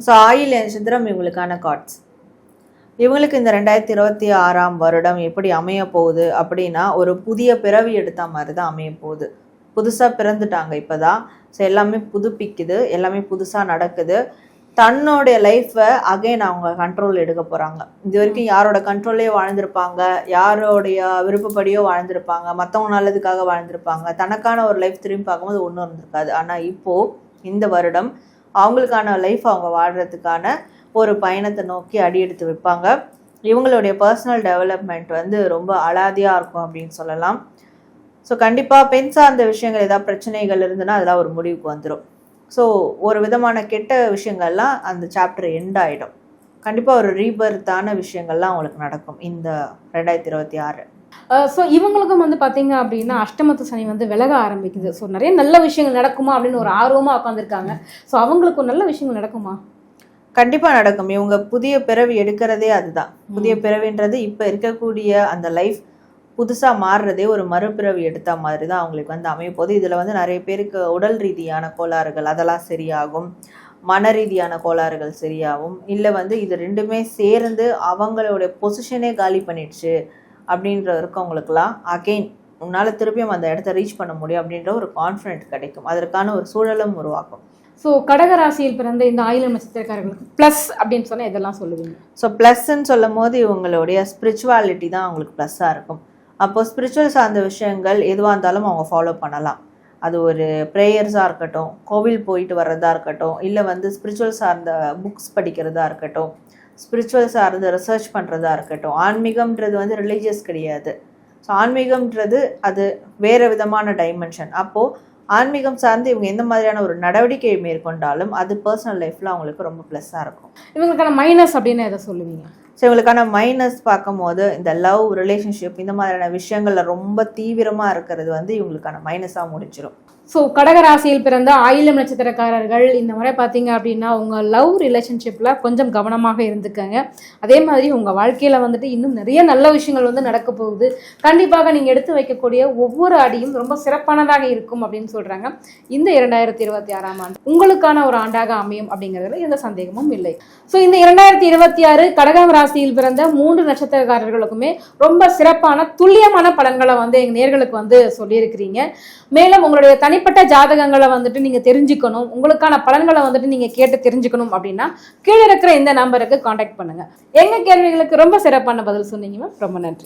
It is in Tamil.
ஸோ ஆயில் நட்சத்திரம் இவங்களுக்கான கார்ட்ஸ். இவங்களுக்கு இந்த 2026ஆம் வருடம் எப்படி அமைய போகுது அப்படின்னா, ஒரு புதிய பிறவி எடுத்த மாதிரி தான் அமைய போகுது. புதுசாக பிறந்துட்டாங்க இப்போ தான். ஸோ எல்லாமே புதுப்பிக்குது, எல்லாமே புதுசாக நடக்குது. தன்னுடைய லைஃப்பை அகைன் அவங்க கண்ட்ரோல் எடுக்க போகிறாங்க. இது வரைக்கும் யாரோட கண்ட்ரோல்லே வாழ்ந்திருப்பாங்க, யாரோடைய விருப்பப்படியோ வாழ்ந்திருப்பாங்க, மற்றவங்க நல்லதுக்காக வாழ்ந்திருப்பாங்க. தனக்கான ஒரு லைஃப் திரும்பி பார்க்கும்போது ஒன்றும் இருந்திருக்காது. ஆனால் இப்போது இந்த வருடம் அவங்களுக்கான லைஃப் அவங்க வாழ்கிறதுக்கான ஒரு பயணத்தை நோக்கி அடி எடுத்து வைப்பாங்க. இவங்களுடைய பர்சனல் டெவலப்மெண்ட் வந்து ரொம்ப அலாதியாக இருக்கும் அப்படின்னு சொல்லலாம். ஸோ கண்டிப்பாக பெண் சார்ந்த விஷயங்கள் ஏதாவது பிரச்சனைகள் இருந்ததுன்னா அதெல்லாம் ஒரு முடிவுக்கு வந்துடும். ஸோ ஒரு விதமான கெட்ட விஷயங்கள்லாம் அந்த சாப்டர் எண்ட் ஆகிடும். கண்டிப்பாக ஒரு ரீபர்த்தான விஷயங்கள்லாம் அவங்களுக்கு நடக்கும் இந்த 2026. ஸோ இவங்களுக்கும் வந்து பார்த்தீங்க அப்படின்னா அஷ்டமத்து சனி வந்து விலக ஆரம்பிக்குது. ஸோ நிறைய நல்ல விஷயங்கள் நடக்குமா அப்படின்னு ஒரு ஆர்வமாக உட்காந்துருக்காங்க. ஸோ அவங்களுக்கு நல்ல விஷயங்கள் நடக்குமா? கண்டிப்பாக நடக்கும். இவங்க புதிய பிறவி எடுக்கிறதே அதுதான். புதிய பிறவின்றது இப்போ இருக்கக்கூடிய அந்த லைஃப் புதுசாக மாறுறதே ஒரு மறுபிறவி எடுத்த மாதிரி தான் அவங்களுக்கு வந்து அமைய போகுது. இதில் வந்து நிறைய பேருக்கு உடல் ரீதியான கோளாறுகள் அதெல்லாம் சரியாகும், மன ரீதியான கோளாறுகள் சரியாகும். இல்லை வந்து இது ரெண்டுமே சேர்ந்து அவங்களுடைய பொசிஷனே காலி பண்ணிடுச்சு அப்படின்ற இருக்கவங்களுக்கெல்லாம் அகெயின் உன்னால் திருப்பியும் அந்த இடத்த ரீச் பண்ண முடியும் அப்படின்ற ஒரு கான்ஃபிடென்ட் கிடைக்கும். அதற்கான ஒரு சூழலும் உருவாக்கும். ஸோ கடகராசியில் பிறந்த இந்த ஆயிலம் நட்சத்திரக்காரர்களுக்கு ப்ளஸ் அப்படின்னு சொன்னால் இதெல்லாம் சொல்லுவீங்க? ஸோ ப்ளஸ்ன்னு சொல்லும் போது இவங்களுடைய ஸ்பிரிச்சுவாலிட்டி தான் அவங்களுக்கு ப்ளஸ்ஸாக இருக்கும். அப்போது ஸ்பிரிச்சுவல் சார்ந்த விஷயங்கள் எதுவாக இருந்தாலும் அவங்க ஃபாலோ பண்ணலாம். அது ஒரு ப்ரேயர்ஸாக இருக்கட்டும், கோவில் போயிட்டு வர்றதா இருக்கட்டும், இல்லை வந்து ஸ்பிரிச்சுவல் சார்ந்த புக்ஸ் படிக்கிறதா இருக்கட்டும், ஸ்பிரிச்சுவல் சார்ந்த ரிசர்ச் பண்ணுறதா இருக்கட்டும். ஆன்மீகம்ன்றது வந்து ரிலீஜியஸ் கிடையாது. ஸோ ஆன்மீகம்ன்றது அது வேறு விதமான டைமென்ஷன். அப்போது ஆன்மீகம் சார்ந்து இவங்க எந்த மாதிரியான ஒரு நடவடிக்கையை மேற்கொண்டாலும் அது பர்சனல் லைஃப்பில் அவங்களுக்கு ரொம்ப ப்ளஸ்ஸாக இருக்கும். இவங்களுக்கான மைனஸ் அப்படின்னு எதை சொல்லுவீங்க? ஸோ இவங்களுக்கான மைனஸ் பார்க்கும்போது இந்த லவ் ரிலேஷன்ஷிப் இந்த மாதிரியான விஷயங்களில் ரொம்ப தீவிரமாக இருக்கிறது வந்து இவங்களுக்கான மைனஸாக முடிச்சிடும். ஸோ கடகராசியில் பிறந்த ஆயிலம் நட்சத்திரக்காரர்கள் இந்த மாதிரி பார்த்தீங்க அப்படின்னா உங்கள் லவ் ரிலேஷன்ஷிப்பில் கொஞ்சம் கவனமாக இருந்துக்கங்க. அதே மாதிரி உங்கள் வாழ்க்கையில் வந்துட்டு இன்னும் நிறைய நல்ல விஷயங்கள் வந்து நடக்க போகுது. கண்டிப்பாக நீங்கள் எடுத்து வைக்கக்கூடிய ஒவ்வொரு அடியும் ரொம்ப சிறப்பானதாக இருக்கும் அப்படின்னு சொல்கிறாங்க. இந்த 2026ஆம் ஆண்டு உங்களுக்கான ஒரு ஆண்டாக அமையும் அப்படிங்கிறதுல எந்த சந்தேகமும் இல்லை. ஸோ இந்த 2026 கடகம் ராசியில் பிறந்த 3 நட்சத்திரக்காரர்களுக்குமே ரொம்ப சிறப்பான துல்லியமான பலன்களை வந்து எங்கள் நேர்களுக்கு வந்து சொல்லியிருக்கிறீங்க. மேலும் உங்களுடைய தனிப்பட்ட ஜாதகங்களை வந்துட்டு நீங்கள் தெரிஞ்சுக்கணும், உங்களுக்கான பலன்களை வந்துட்டு நீங்கள் கேட்டு தெரிஞ்சுக்கணும் அப்படின்னா கீழே இருக்கிற இந்த நம்பருக்கு காண்டாக்ட் பண்ணுங்கள். எங்கள் கேள்விகளுக்கு ரொம்ப சிறப்பான பதில் சொன்னீங்க மேம். ரொம்ப நன்றி.